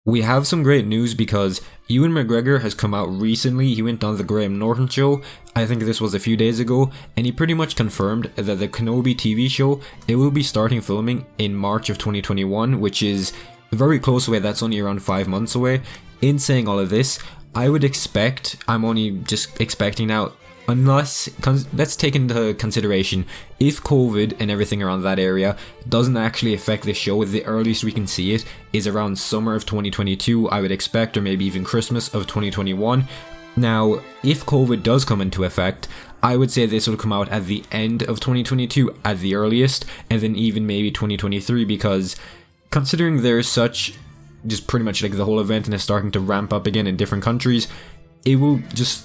We have some great news because Ewan McGregor has come out recently. He went on the Graham Norton show, I think this was a few days ago, and he pretty much confirmed that the Kenobi TV show, it will be starting filming in March of 2021, which is very close away. That's only around 5 months away. In saying all of this, I would expect, I'm only just expecting now, unless, let's take into consideration, if COVID and everything around that area doesn't actually affect the show, the earliest we can see it is around summer of 2022, I would expect, or maybe even Christmas of 2021. Now, if COVID does come into effect, I would say this will come out at the end of 2022 at the earliest, and then even maybe 2023, because considering there's such, just pretty much like the whole event and is starting to ramp up again in different countries, it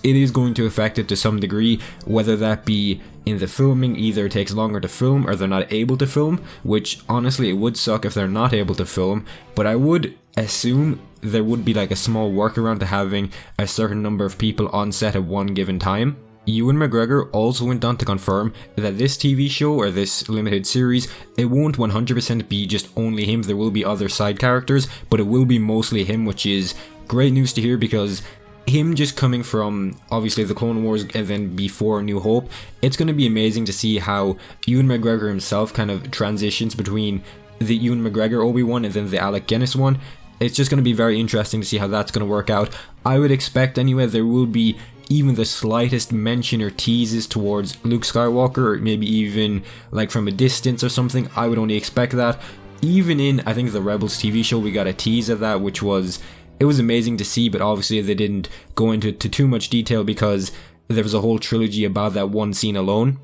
is going to affect it to some degree, whether that be in the filming, either it takes longer to film or they're not able to film, which honestly it would suck if they're not able to film, but I would assume there would be like a small workaround to having a certain number of people on set at one given time. Ewan McGregor also went on to confirm that this TV show or this limited series, it won't 100% be just only him, there will be other side characters, but it will be mostly him, which is great news to hear, because him just coming from obviously the Clone Wars and then before New Hope, it's going to be amazing to see how Ewan McGregor himself kind of transitions between the Ewan McGregor Obi-Wan and then the Alec Guinness one. It's just going to be very interesting to see how that's going to work out. I would expect anyway there will be even the slightest mention or teases towards Luke Skywalker, or maybe even like from a distance or something. I would only expect that. Even in, I think, the Rebels TV show, we got a tease of that, which was, it was amazing to see, but obviously they didn't go into too much detail because there was a whole trilogy about that one scene alone,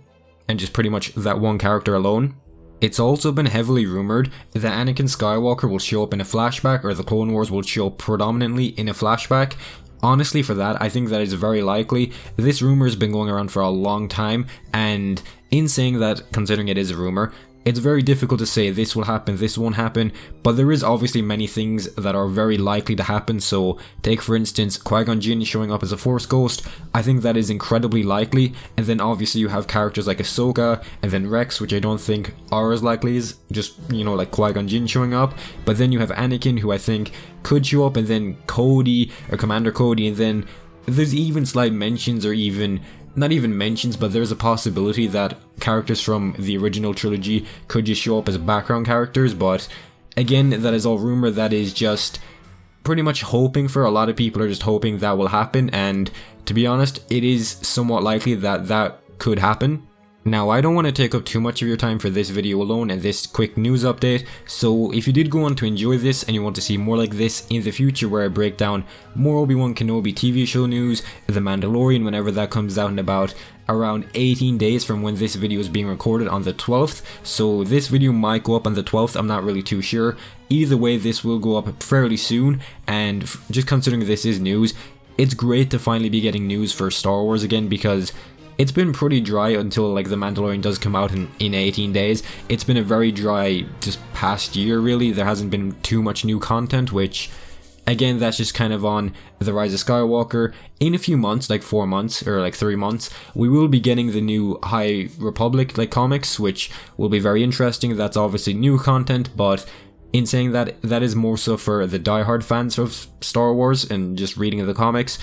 and just pretty much that one character alone. It's also been heavily rumored that Anakin Skywalker will show up in a flashback, or the Clone Wars will show prominently in a flashback. Honestly, for that, I think that is very likely. This rumor has been going around for a long time, and in saying that, considering it is a rumor, it's very difficult to say this will happen, this won't happen, but there is obviously many things that are very likely to happen. So take for instance Qui-Gon Jinn showing up as a Force Ghost. I think that is incredibly likely, and then obviously you have characters like Ahsoka and then Rex, which I don't think are as likely as just, you know, like Qui-Gon Jinn showing up, but then you have Anakin, who I think could show up, and then Cody or Commander Cody, and then there's even slight mentions, or even not even mentions, but there's a possibility that characters from the original trilogy could just show up as background characters. But again, that is all rumor. That is just pretty much hoping for. A lot of people are just hoping that will happen, and to be honest, it is somewhat likely that that could happen. Now, I don't want to take up too much of your time for this video alone and this quick news update, so if you did go on to enjoy this and you want to see more like this in the future, where I break down more Obi-Wan Kenobi TV show news, The Mandalorian whenever that comes out in about around 18 days from when this video is being recorded on the 12th, so this video might go up on the 12th, I'm not really too sure. Either way, this will go up fairly soon, and just considering this is news, it's great to finally be getting news for Star Wars again, because it's been pretty dry until like The Mandalorian does come out in 18 days. It's been a very dry just past year really. There hasn't been too much new content, which again, that's just kind of on The Rise of Skywalker. In a few months, like 4 months or like 3 months, we will be getting the new High Republic like comics, which will be very interesting. That's obviously new content, but in saying that, that is more so for the diehard fans of Star Wars and just reading the comics.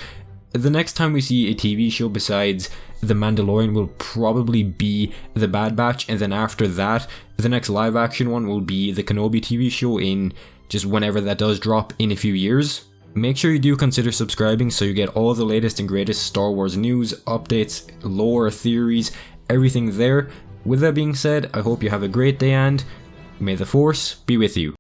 The next time we see a TV show besides The Mandalorian will probably be The Bad Batch, and then after that, the next live action one will be the Kenobi TV show in just whenever that does drop in a few years. Make sure you do consider subscribing so you get all the latest and greatest Star Wars news, updates, lore, theories, everything there. With that being said, I hope you have a great day, and may the Force be with you.